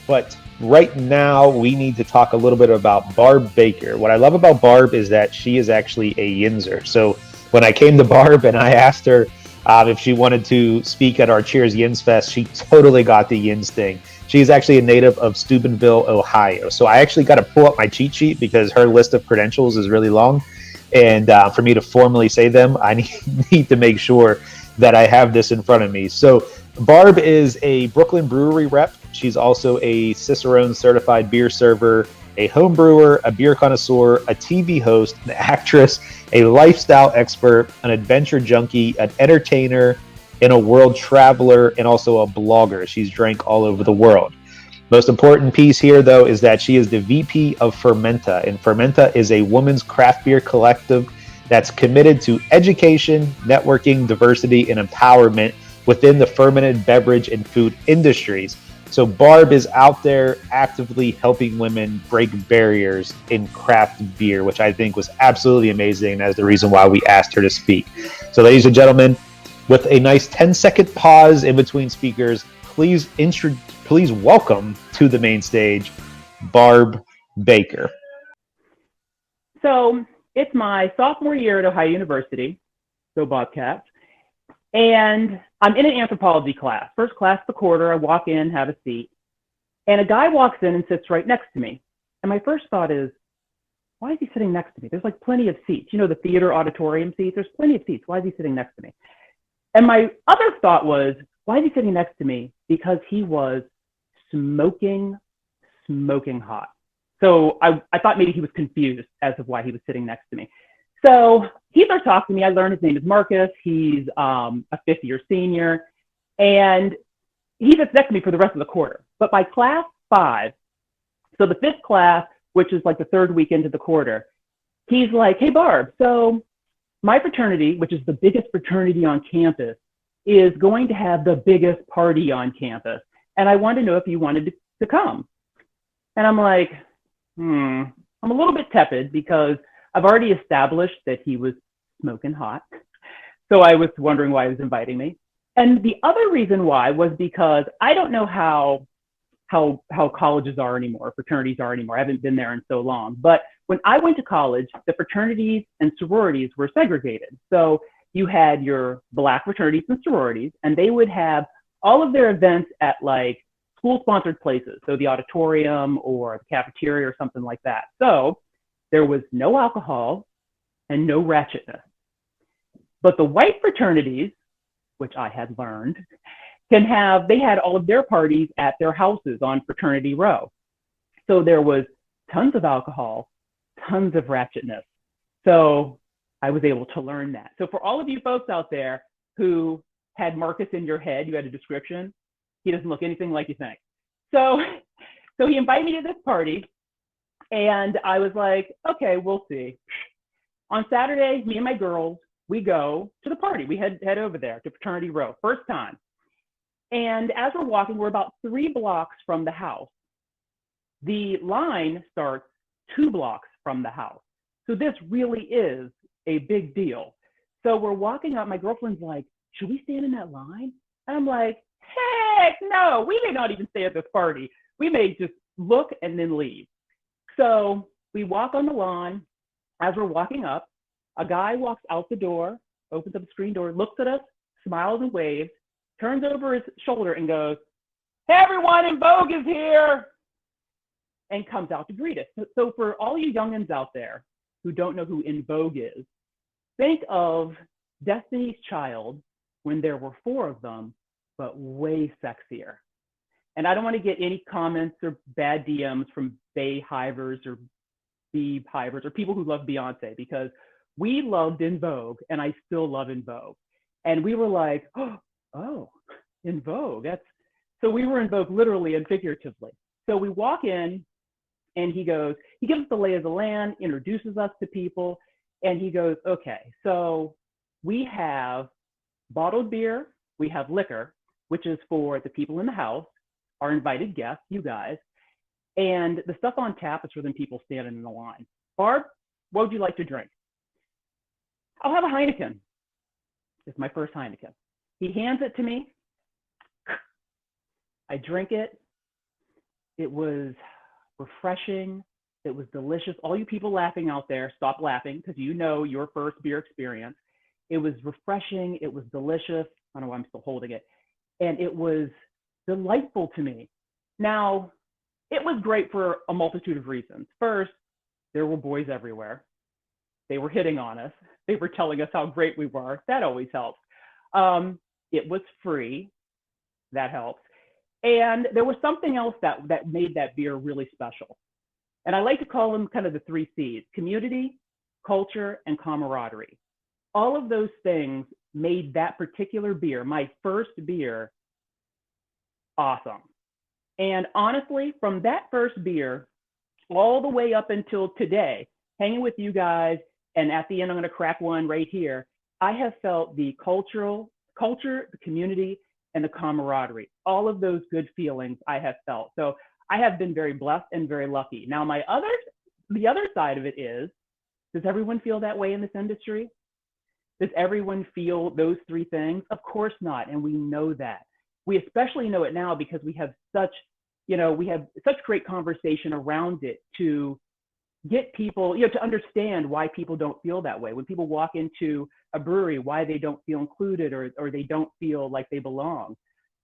But right now, we need to talk a little bit about Barb Baker. What I love about Barb is that she is actually a Yinzer. So when I came to Barb and I asked her if she wanted to speak at our Cheers Yinz Fest, she totally got the Yinz thing. She's actually a native of Steubenville, Ohio. So I actually got to pull up my cheat sheet because her list of credentials is really long. And for me to formally say them, I need to make sure that I have this in front of me. So Barb is a Brooklyn brewery rep. She's also a Cicerone certified beer server, a home brewer, a beer connoisseur, a TV host, an actress, a lifestyle expert, an adventure junkie, an entertainer, and a world traveler, and also a blogger. She's drank all over the world. Most important piece here, though, is that she is the VP of Fermenta, and Fermenta is a women's craft beer collective that's committed to education, networking, diversity, and empowerment within the fermented beverage and food industries. So Barb is out there actively helping women break barriers in craft beer, which I think was absolutely amazing, and that's the reason why we asked her to speak. So ladies and gentlemen, with a nice 10-second pause in between speakers, please welcome to the main stage, Barb Baker. So it's my sophomore year at Ohio University, so Bobcats, and I'm in an anthropology class. First class of the quarter, I walk in, have a seat, and a guy walks in and sits right next to me. And my first thought is, why is he sitting next to me? There's like plenty of seats. You know, the theater auditorium seats, there's plenty of seats. Why is he sitting next to me? And my other thought was, why is he sitting next to me? Because he was smoking hot. So I thought maybe he was confused as to why he was sitting next to me. So he starts talking to me. I learned his name is Marcus. He's a fifth-year senior. And he sits next to me for the rest of the quarter. But by class 5, so the 5th class, which is like the 3rd week into the quarter, he's like, hey, Barb, so my fraternity, which is the biggest fraternity on campus, is going to have the biggest party on campus. And I wanted to know if you wanted to come. And I'm like, I'm a little bit tepid because I've already established that he was smoking hot. So I was wondering why he was inviting me. And the other reason why was because I don't know how colleges are anymore, fraternities are anymore. I haven't been there in so long. But when I went to college, the fraternities and sororities were segregated. So you had your Black fraternities and sororities, and they would have all of their events at like school-sponsored places, so the auditorium or the cafeteria or something like that. So there was no alcohol and no ratchetness. But the white fraternities, which I had learned, they had all of their parties at their houses on Fraternity Row. So there was tons of alcohol, tons of ratchetness. So I was able to learn that. So for all of you folks out there who had Marcus in your head, you had a description, he doesn't look anything like you think. So he invited me to this party, and I was like, okay, we'll see. On Saturday, me and my girls, we go to the party. We head over there to Fraternity Row, first time. And as we're walking, we're about 3 blocks from the house. The line starts 2 blocks from the house. So this really is a big deal. So we're walking up. My girlfriend's like, should we stand in that line? And I'm like, heck no, we may not even stay at this party. We may just look and then leave. So we walk on the lawn. As we're walking up, a guy walks out the door, opens up the screen door, looks at us, smiles and waves, turns over his shoulder and goes, hey, everyone, In Vogue is here, and comes out to greet us. So for all you youngins out there who don't know who In Vogue is, think of Destiny's Child when there were 4 of them, but way sexier. And I don't want to get any comments or bad DMs from Bay Hivers or B Hivers or people who love Beyonce, because we loved In Vogue, and I still love In Vogue. And we were like, oh, In Vogue. So we were In Vogue literally and figuratively. So we walk in, and he gives us the lay of the land, introduces us to people, and he goes, okay, so we have bottled beer, we have liquor, which is for the people in the house, our invited guests, you guys, and the stuff on tap is for them people standing in the line. Barb, what would you like to drink? I'll have a Heineken. It's my first Heineken. He hands it to me. I drink it, It was refreshing. It was delicious. All you people laughing out there, stop laughing because you know your first beer experience. It was refreshing. It was delicious. I don't know why I'm still holding it. And it was delightful to me. Now, it was great for a multitude of reasons. First, there were boys everywhere. They were hitting on us. They were telling us how great we were. That always helps. It was free. That helps. And there was something else that made that beer really special. And I like to call them kind of the 3 C's: community, culture, and camaraderie. All of those things made that particular beer, my first beer, awesome. And honestly, from that first beer all the way up until today, hanging with you guys, and at the end, I'm going to crack one right here, I have felt the culture, the community, and the camaraderie. All of those good feelings I have felt. So I have been very blessed and very lucky. Now, the other side of it is, does everyone feel that way in this industry? Does everyone feel those 3 things? Of course not, and we know that. We especially know it now because we have such great conversation around it to get people, to understand why people don't feel that way. When people walk into a brewery, why they don't feel included or they don't feel like they belong.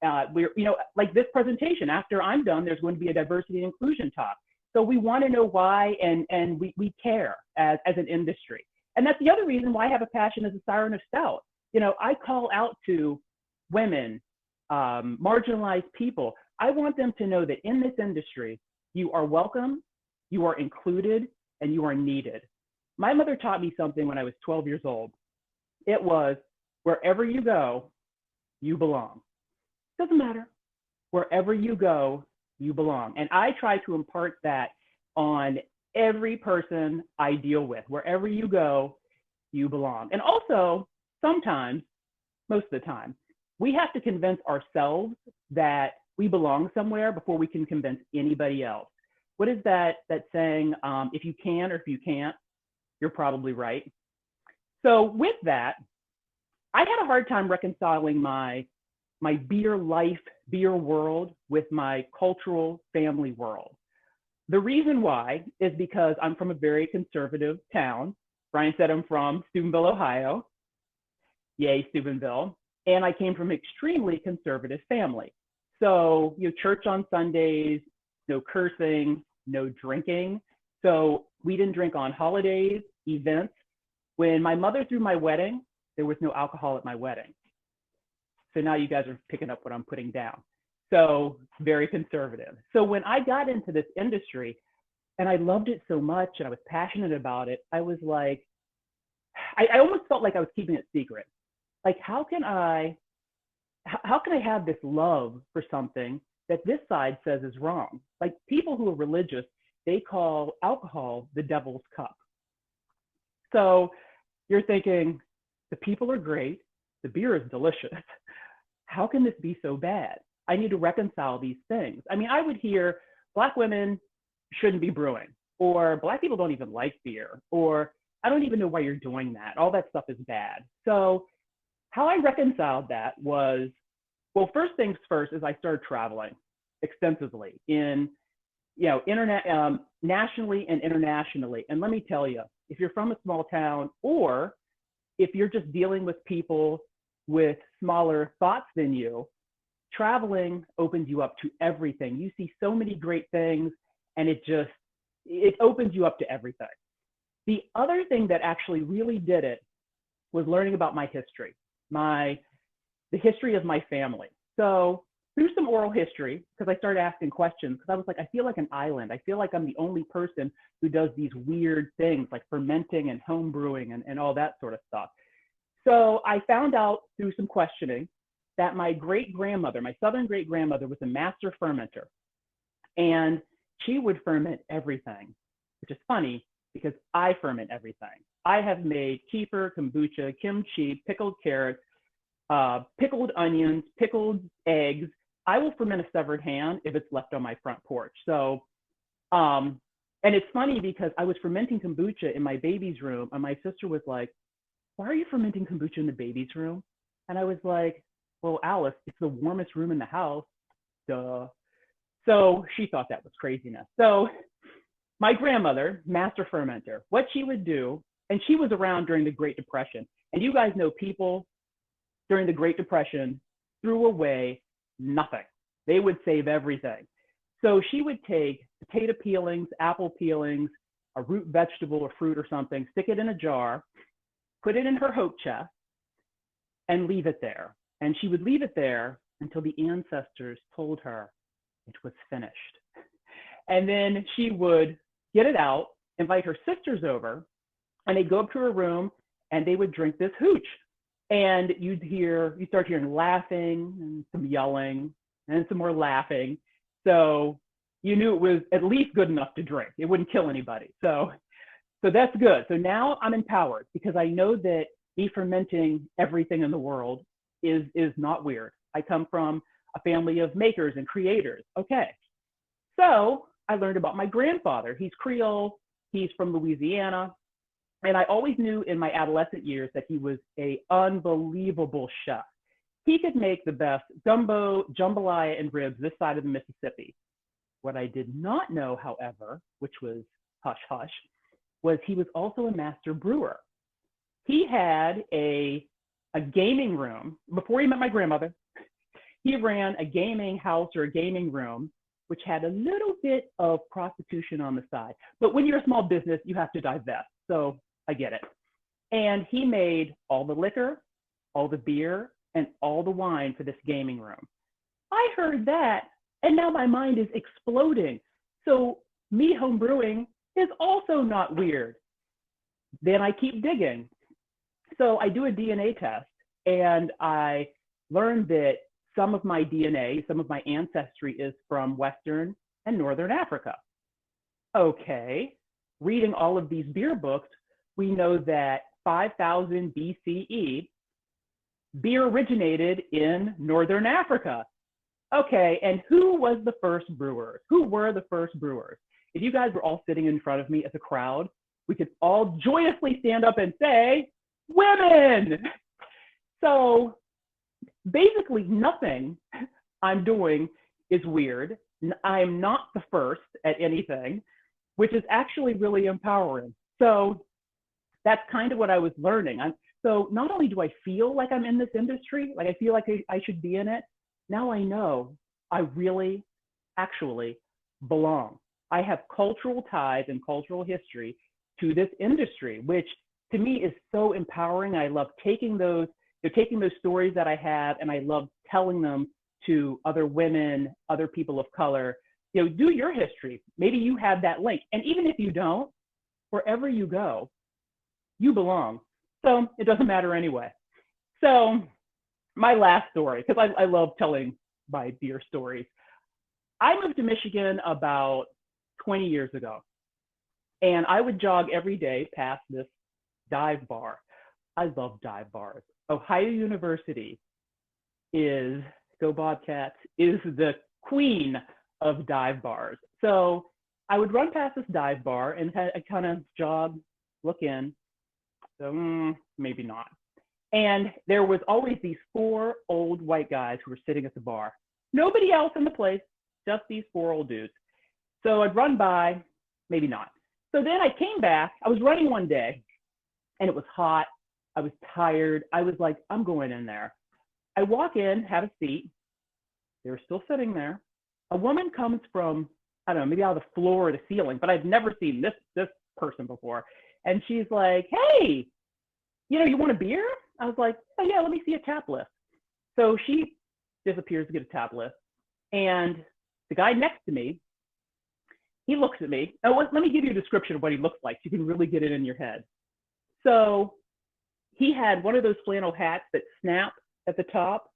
Like this presentation, after I'm done, there's going to be a diversity and inclusion talk. So we want to know why, and we care as an industry. And that's the other reason why I have a passion as a Siren of Stout. I call out to women, marginalized people. I want them to know that in this industry, you are welcome, you are included, and you are needed. My mother taught me something when I was 12 years old. It was, wherever you go, you belong. Doesn't matter. Wherever you go, you belong. And I try to impart that on every person I deal with. Wherever you go, you belong. And also, sometimes, most of the time, we have to convince ourselves that we belong somewhere before we can convince anybody else. What is that saying? If you can or if you can't, you're probably right. So with that, I had a hard time reconciling my beer life, beer world with my cultural family world. The reason why is because I'm from a very conservative town. Brian said I'm from Steubenville, Ohio. Yay, Steubenville. And I came from an extremely conservative family. So, church on Sundays, no cursing, no drinking. So we didn't drink on holidays, events. When my mother threw my wedding, there was no alcohol at my wedding. So now you guys are picking up what I'm putting down. So very conservative. So when I got into this industry and I loved it so much and I was passionate about it, I was like, I almost felt like I was keeping it secret. Like, how can I have this love for something that this side says is wrong? Like, people who are religious, they call alcohol the devil's cup. So you're thinking, the people are great, the beer is delicious. How can this be so bad? I need to reconcile these things. I mean, I would hear Black women shouldn't be brewing, or Black people don't even like beer, or I don't even know why you're doing that. All that stuff is bad. So how I reconciled that was, well, first things first is I started traveling extensively in, nationally and internationally. And let me tell you, if you're from a small town, or if you're just dealing with people with smaller thoughts than you, traveling opens you up to everything. You see so many great things, and it opens you up to everything. The other thing that actually really did it was learning about my history, the history of my family. So through some oral history, because I started asking questions, because I was like, I feel like an island. I feel like I'm the only person who does these weird things like fermenting and home brewing and all that sort of stuff. So I found out through some questioning that my great-grandmother, my Southern great-grandmother, was a master fermenter. And she would ferment everything, which is funny because I ferment everything. I have made kefir, kombucha, kimchi, pickled carrots, pickled onions, pickled eggs. I will ferment a severed hand if it's left on my front porch. So, and it's funny because I was fermenting kombucha in my baby's room, and my sister was like, "Why are you fermenting kombucha in the baby's room?" And I was like, "Well, Alice, it's the warmest room in the house, duh." So she thought that was craziness. So my grandmother, master fermenter, what she would do, and she was around during the Great Depression. And you guys know people during the Great Depression threw away nothing. They would save everything. So she would take potato peelings, apple peelings, a root vegetable or fruit or something, stick it in a jar, put it in her hope chest, and leave it there. And she would leave it there until the ancestors told her it was finished. And then she would get it out, invite her sisters over, and they'd go up to her room and they would drink this hooch. And you start hearing laughing and some yelling and some more laughing. So you knew it was at least good enough to drink. It wouldn't kill anybody. So that's good. So now I'm empowered because I know that de-fermenting everything in the world is not weird. I come from a family of makers and creators. Okay. So I learned about my grandfather. He's Creole. He's from Louisiana. And I always knew in my adolescent years that he was an unbelievable chef. He could make the best gumbo, jambalaya, and ribs this side of the Mississippi. What I did not know, however, which was hush hush, was he was also a master brewer. He had a gaming room. Before he met my grandmother, he ran a gaming house or a gaming room, which had a little bit of prostitution on the side. But when you're a small business, you have to divest. So I get it. And he made all the liquor, all the beer, and all the wine for this gaming room. I heard that, and now my mind is exploding. So me home brewing is also not weird. Then I keep digging. So I do a DNA test, and I learned that some of my DNA, some of my ancestry is from Western and Northern Africa. Okay, reading all of these beer books, we know that 5000 BCE, beer originated in Northern Africa. Okay, and who was the first brewers? Who were the first brewers? If you guys were all sitting in front of me as a crowd, we could all joyously stand up and say, women! So basically nothing I'm doing is weird. I'm not the first at anything, which is actually really empowering. So that's kind of what I was learning. So not only do I feel like I'm in this industry, like I feel like I should be in it, now I know I really actually belong. I have cultural ties and cultural history to this industry, which to me is so empowering. I love taking those stories that I have, and I love telling them to other women, other people of color. Do your history. Maybe you have that link. And even if you don't, wherever you go, you belong. So it doesn't matter anyway. So my last story, because I love telling my beer stories. I moved to Michigan about 20 years ago, and I would jog every day past this dive bar. I love dive bars. Ohio University is, go Bobcats, is the queen of dive bars. So I would run past this dive bar and I kind of jog, look in. So maybe not. And there was always these 4 old white guys who were sitting at the bar. Nobody else in the place, just these 4 old dudes. So I'd run by, maybe not. So then I came back. I was running one day, and it was hot. I was tired. I was like, I'm going in there. I walk in, have a seat. They were still sitting there. A woman comes from, I don't know, maybe out of the floor or the ceiling, but I've never seen this person before. And she's like, hey, you want a beer? I was like, oh yeah, let me see a tap list. So she disappears to get a tap list. And the guy next to me, he looks at me. Oh, let me give you a description of what he looks like. You can really get it in your head. So he had one of those flannel hats that snap at the top.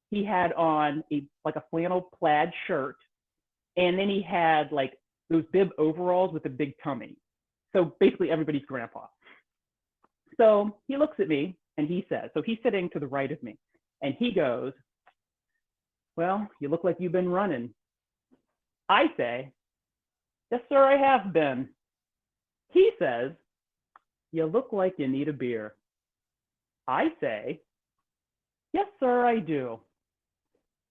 He had on a flannel plaid shirt. And then he had like those bib overalls with a big tummy. So basically everybody's grandpa. So he looks at me and he says, so he's sitting to the right of me, and he goes, well, you look like you've been running. I say, yes, sir, I have been. He says, you look like you need a beer. I say, yes, sir, I do.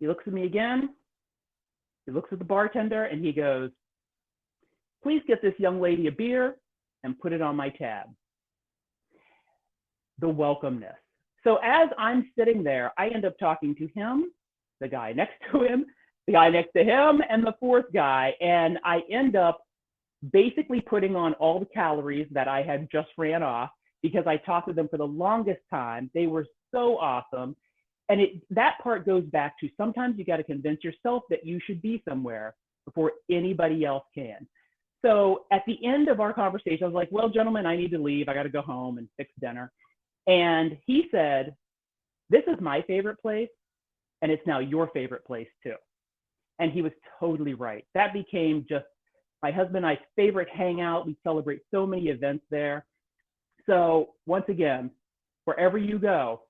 He looks at me again. He looks at the bartender and he goes, "Please get this young lady a beer and put it on my tab." The welcomeness. So as I'm sitting there, I end up talking to him, the guy next to him, the guy next to him, and the fourth guy. And I end up basically putting on all the calories that I had just ran off because I talked to them for the longest time. They were so awesome. And that part goes back to sometimes you got to convince yourself that you should be somewhere before anybody else can. So at the end of our conversation, I was like, "Well, gentlemen, I need to leave. I got to go home and fix dinner." And he said, "This is my favorite place, and it's now your favorite place too." And he was totally right. That became just my husband and I's favorite hangout. We celebrate so many events there. So once again, wherever you go,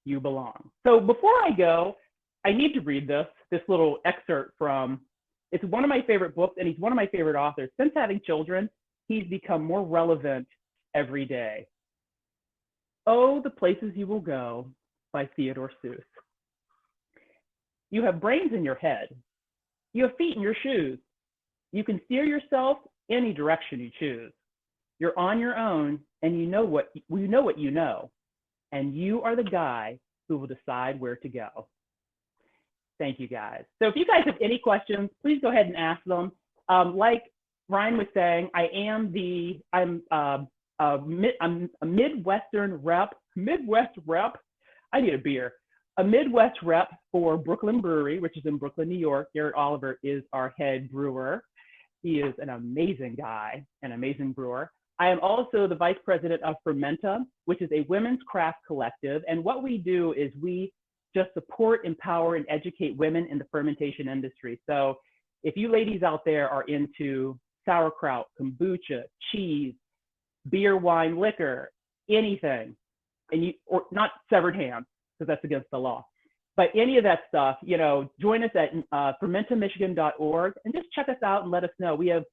you belong. So before I go, I need to read this little excerpt from, it's one of my favorite books, and he's one of my favorite authors. Since having children, he's become more relevant every day. "Oh, the Places You Will Go" by Theodore Seuss. You have brains in your head. You have feet in your shoes. You can steer yourself any direction you choose. You're on your own, and you know what you know, and you are the guy who will decide where to go. Thank you, guys. So if you guys have any questions, please go ahead and ask them. Like Ryan was saying, I'm a Midwestern rep. Midwest rep. I need a beer. A Midwest rep for Brooklyn Brewery, which is in Brooklyn, New York. Garrett Oliver is our head brewer. He is an amazing guy, an amazing brewer. I am also the vice president of Fermenta, which is a women's craft collective. And what we do is we just support, empower, and educate women in the fermentation industry. So if you ladies out there are into sauerkraut, kombucha, cheese, beer, wine, liquor, anything, or not severed hands, because that's against the law, but any of that stuff, join us at fermentamichigan.org and just check us out and let us know. We have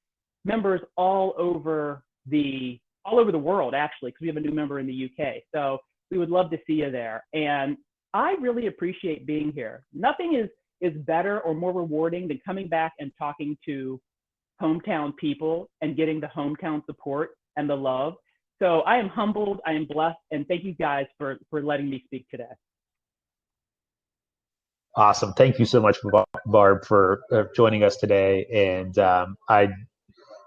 members all over the world, actually, because we have a new member in the UK. So we would love to see you there. And I really appreciate being here. Nothing is better or more rewarding than coming back and talking to hometown people and getting the hometown support and the love. So I am humbled, I am blessed, and thank you guys for letting me speak today. Awesome. Thank you so much, Barb, for joining us today. And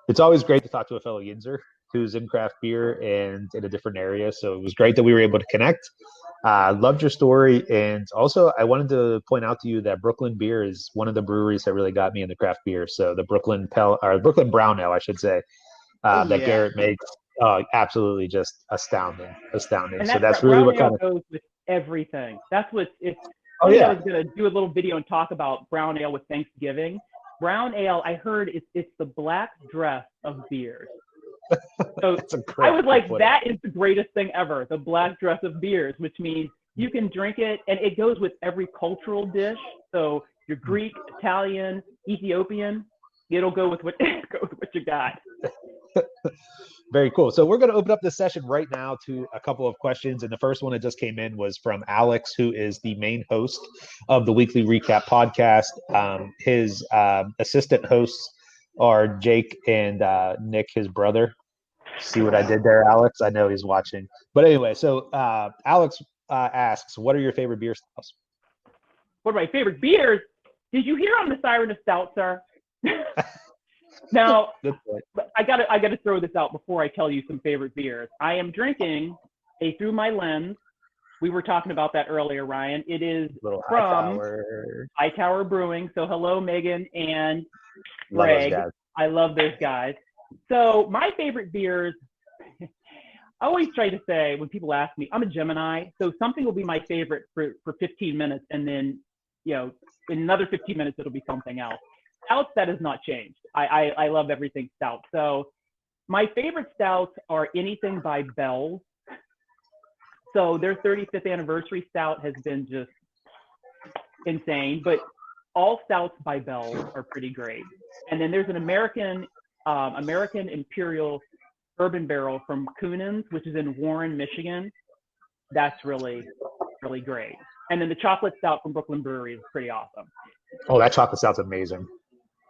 it's always great to talk to a fellow Yinzer who's in craft beer and in a different area. So it was great that we were able to connect. Loved your story. And also, I wanted to point out to you that Brooklyn Beer is one of the breweries that really got me into craft beer. So the Brooklyn Brown Ale, I should say, that Garrett makes, absolutely just astounding. And so that's really what kind of goes with everything. That's what it's. Oh, I yeah. was going to do a little video and talk about brown ale with Thanksgiving. Brown ale, I heard it's the black dress of beers. So I was like, that is the greatest thing ever, the black dress of beers, which means you can drink it, and it goes with every cultural dish. So your Greek, Italian, Ethiopian, it'll go with what you got. Very cool. So we're going to open up this session right now to a couple of questions. And the first one that just came in was from Alex, who is the main host of the Weekly Recap podcast. His assistant hosts are Jake and Nick, his brother. See what I did there, Alex? I know he's watching. But anyway, so Alex asks, what are your favorite beer styles? What are my favorite beers? Did you hear on the Siren of Stout, sir? Now, I gotta throw this out before I tell you some favorite beers. I am drinking a Through My Lens. We were talking about that earlier, Ryan. It is from Hightower Brewing. So hello, Megan and Greg. I love those guys. So my favorite beers, I always try to say when people ask me, I'm a Gemini, so something will be my favorite for 15 minutes, and then, in another 15 minutes, it'll be something else. Stouts, that has not changed. I love everything stout. So my favorite stouts are anything by Bell's. So their 35th anniversary stout has been just insane, but all stouts by Bell's are pretty great. And then there's an American Imperial Bourbon Barrel from Kunin's, which is in Warren, Michigan. That's really, really great. And then the chocolate stout from Brooklyn Brewery is pretty awesome. Oh, that chocolate stout's amazing.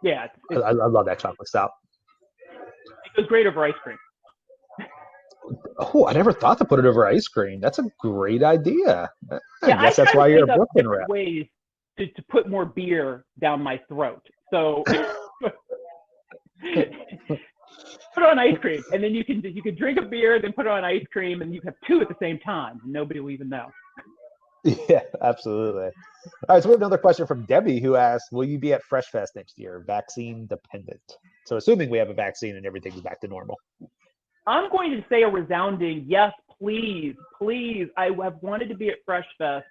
Yeah, I love that chocolate stout. it goes great over ice cream. Oh, I never thought to put it over ice cream. That's a great idea. I Yeah, I guess that's try to why you're a think of Brooklyn different rep. ways to put more beer down my throat. So put it on ice cream, and then you can drink a beer, then put it on ice cream, and you have two at the same time, and nobody will even know. Yeah, absolutely. All right, so we have another question from Debbie who asks, will you be at Fresh Fest next year? Vaccine dependent. So assuming we have a vaccine and everything's back to normal. I'm going to say a resounding yes, please, please. I have wanted to be at Fresh Fest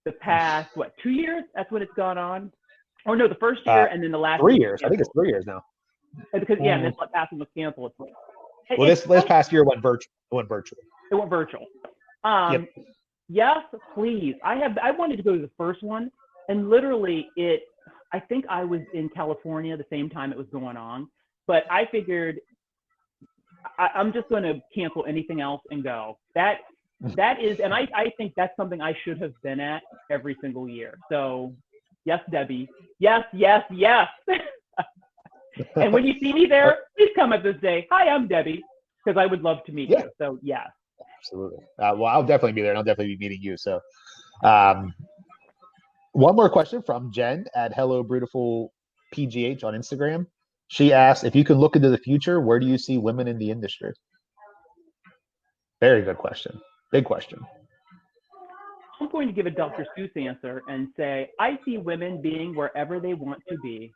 the past, 2 years? That's when it's gone on. Or no, the first year and then the last 3 year years. I think it's 3 years now. Because, yeah, and this past one was canceled. Well, this past year went virtual. It went virtual. Yep. Yes, please. I wanted to go to the first one, and literally I think I was in California the same time it was going on, but I figured I'm just going to cancel anything else and go. That is, and I think that's something I should have been at every single year. So yes, Debbie. Yes, yes, yes. And when you see me there, please come up and say, hi, I'm Debbie, because I would love to meet you. So yes. Absolutely. Well, I'll definitely be there, and I'll definitely be meeting you. So one more question from Jen at Hello Beautiful PGH on Instagram. She asks, if you could look into the future, where do you see women in the industry? Very good question. Big question. I'm going to give a Dr. Seuss answer and say, I see women being wherever they want to be.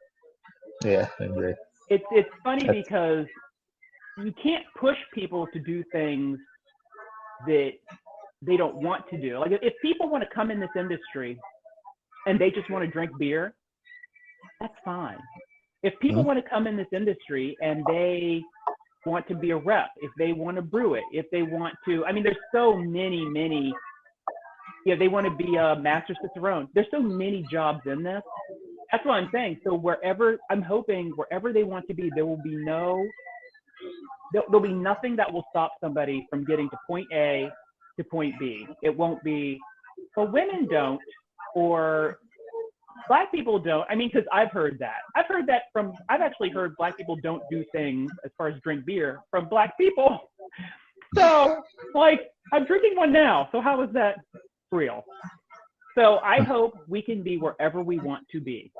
Yeah, I agree. It's funny because you can't push people to do things that they don't want to do. Like if people want to come in this industry and they just want to drink beer, that's fine. If people want to come in this industry and they want to be a rep, if they want to brew it, if they want to, I mean, there's so many, they want to be a master cicerone. There's so many jobs in this. That's what I'm saying. So I'm hoping wherever they want to be, there'll be nothing that will stop somebody from getting to point A to point B. It won't be, well, women don't, or Black people don't. I mean, because I've heard that. I've actually heard Black people don't do things as far as drink beer from Black people. So, like, I'm drinking one now. So how is that real? So I hope we can be wherever we want to be.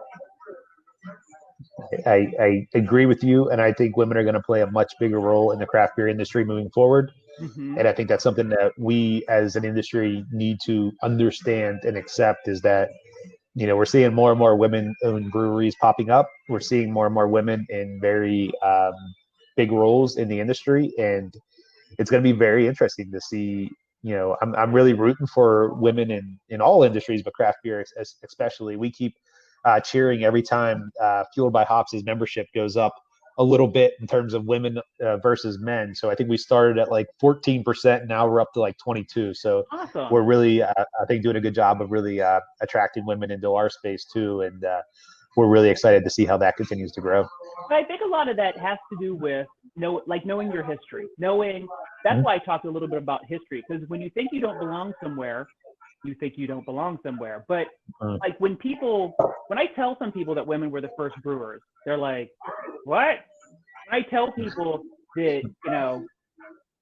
I agree with you, and I think women are going to play a much bigger role in the craft beer industry moving forward. And I think that's something that we as an industry need to understand and accept, is that, you know, we're seeing more and more women-owned breweries popping up. We're seeing more and more women in very big roles in the industry, and it's going to be very interesting to see. You know, I'm really rooting for women in all industries, but craft beer especially. We keep cheering every time Fueled by Hops' membership goes up a little bit in terms of women versus men. So I think we started at like 14%. Now we're up to like 22. So awesome. We're really, I think, doing a good job of really attracting women into our space too. And we're really excited to see how that continues to grow. But I think a lot of that has to do with knowing your history. That's why I talked a little bit about history, because when you think you don't belong somewhere, you think you don't belong somewhere. But like when I tell some people that women were the first brewers, they're like, what? When I tell people that, you know,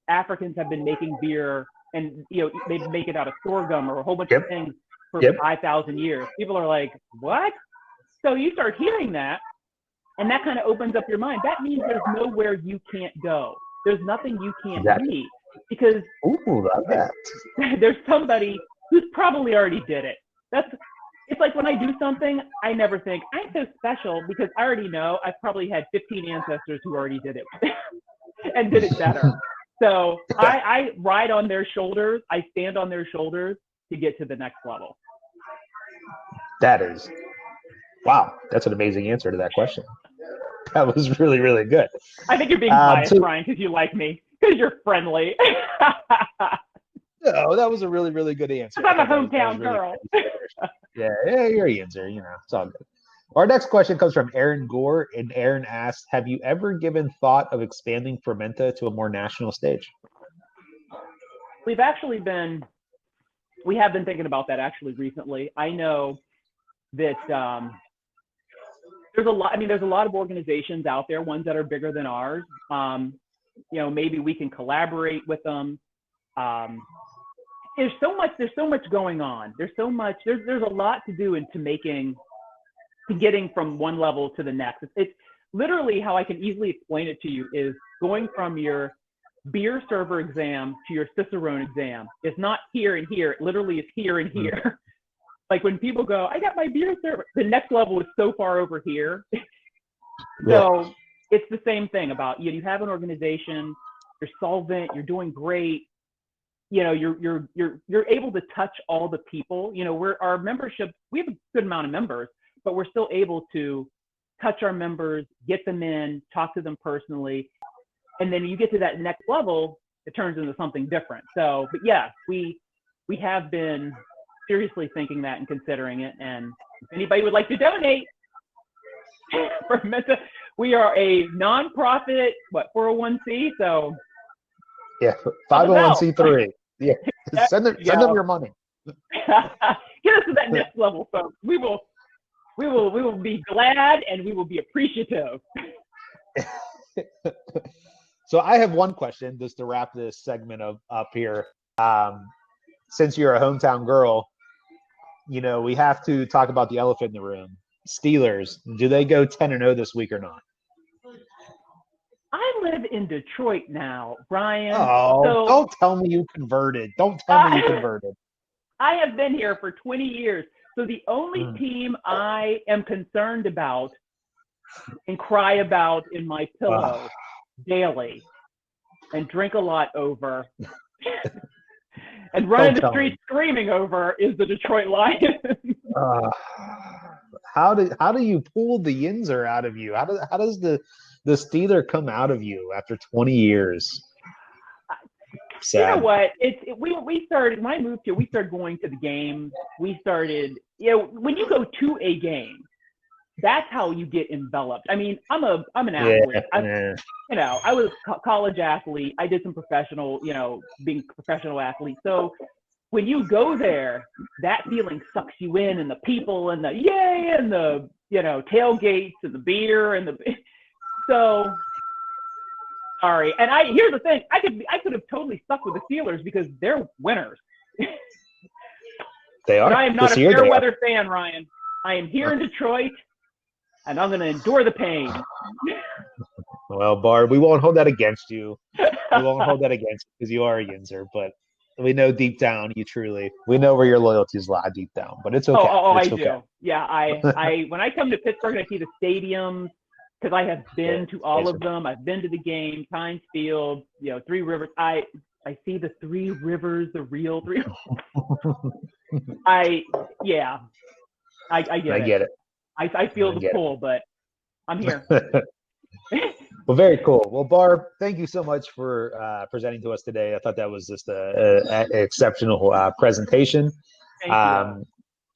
Africans have been making beer and, you know, they make it out of sorghum or a whole bunch of things for 5,000 years, people are like, what? So you start hearing that, and that kind of opens up your mind. That means there's nowhere you can't go. There's nothing you can't meet, because there's somebody who's probably already did it. It's like when I do something, I never think I'm so special, because I already know I've probably had 15 ancestors who already did it and did it better. So I ride on their shoulders. I stand on their shoulders to get to the next level. Wow, that's an amazing answer to that question. That was really, really good. I think you're being biased, Brian, because you like me, because you're friendly. No, that was a really, really good answer. I'm a hometown girl. Yeah, you're a Yinzer, you know, it's all good. Our next question comes from Aaron Gore, and Aaron asks, have you ever given thought of expanding Fermenta to a more national stage? We have been thinking about that actually recently. I know that there's a lot. I mean, there's a lot of organizations out there, ones that are bigger than ours. Maybe we can collaborate with them. There's so much going on. There's a lot to do to getting from one level to the next. It's literally, how I can easily explain it to you is going from your beer server exam to your Cicerone exam. It's not here and here. It literally is here and here. Like when people go, I got my beer server, the next level is so far over here. So it's the same thing about, you have an organization, you're solvent, you're doing great. You're able to touch all the people. Our membership, we have a good amount of members, but we're still able to touch our members, get them in, talk to them personally. And then you get to that next level, it turns into something different. So, but yeah, we have been seriously thinking that and considering it. And if anybody would like to donate for we are a nonprofit, 401c. So yeah, 501c3. Yeah, send them your money. Get us to that next level, folks. We will be glad and we will be appreciative. So I have one question just to wrap this segment up here. Since you're a hometown girl, we have to talk about the elephant in the room. Steelers, do they go 10-0 this week or not? I live in Detroit now, Brian. Oh, so don't tell me you converted. Don't tell me you converted. I have been here for 20 years. So the only team I am concerned about and cry about in my pillow daily and drink a lot over and run in the streets screaming over is the Detroit Lions. How do you pull the Yinzer out of you? How does the Steeler come out of you after 20 years? Sad. You know what? We started, when I moved here, we started going to the games. We started, when you go to a game, that's how you get enveloped. I mean, I'm an athlete. I was a college athlete. I did some professional, being a professional athlete. So when you go there, that feeling sucks you in, and the people and the yay and the, tailgates and the beer and so sorry. And here's the thing, I could have totally stuck with the Steelers because they're winners. They are. But I am not a fair weather fan, Ryan. I am here in Detroit, and I'm going to endure the pain. Well, Barb, we won't hold that against you. We won't hold that against you because you are a Yinzer, but we know deep down we know where your loyalties lie deep down, but it's okay. I do. Yeah, I when I come to Pittsburgh and I see the stadiums, because I have been to all of them. I've been to the game, Heinz Field, Three Rivers. I see the Three Rivers, the real Three. I get it. I feel the pull, but I'm here. Well, very cool. Well, Barb, thank you so much for presenting to us today. I thought that was just an exceptional presentation. Thank you.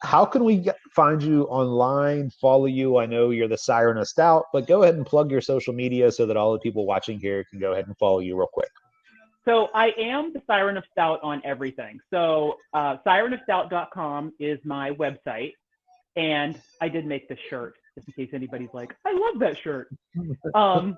How can we find you online, follow you? I know you're the Siren of Stout, but go ahead and plug your social media so that all the people watching here can go ahead and follow you real quick. So I am the Siren of Stout on everything. So sirenofstout.com is my website. And I did make this shirt, just in case anybody's like, I love that shirt. So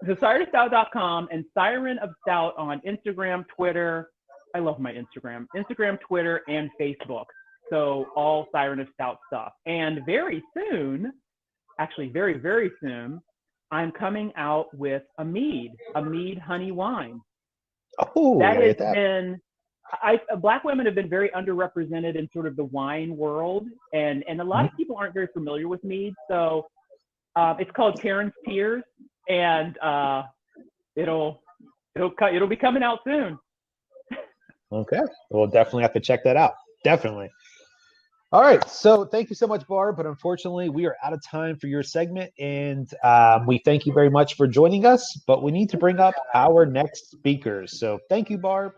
sirenofstout.com and Siren of Stout on Instagram, Twitter. I love my Instagram, Twitter, and Facebook. So all Siren of Stout stuff. And very soon, actually very, very soon, I'm coming out with a mead honey wine. Oh, that has been, Black women have been very underrepresented in sort of the wine world. And a lot of people aren't very familiar with mead. So it's called Karen's Tears, and it'll be coming out soon. Okay. We'll definitely have to check that out. Definitely. All right. So thank you so much, Barb. But unfortunately, we are out of time for your segment. And we thank you very much for joining us. But we need to bring up our next speakers. So thank you, Barb.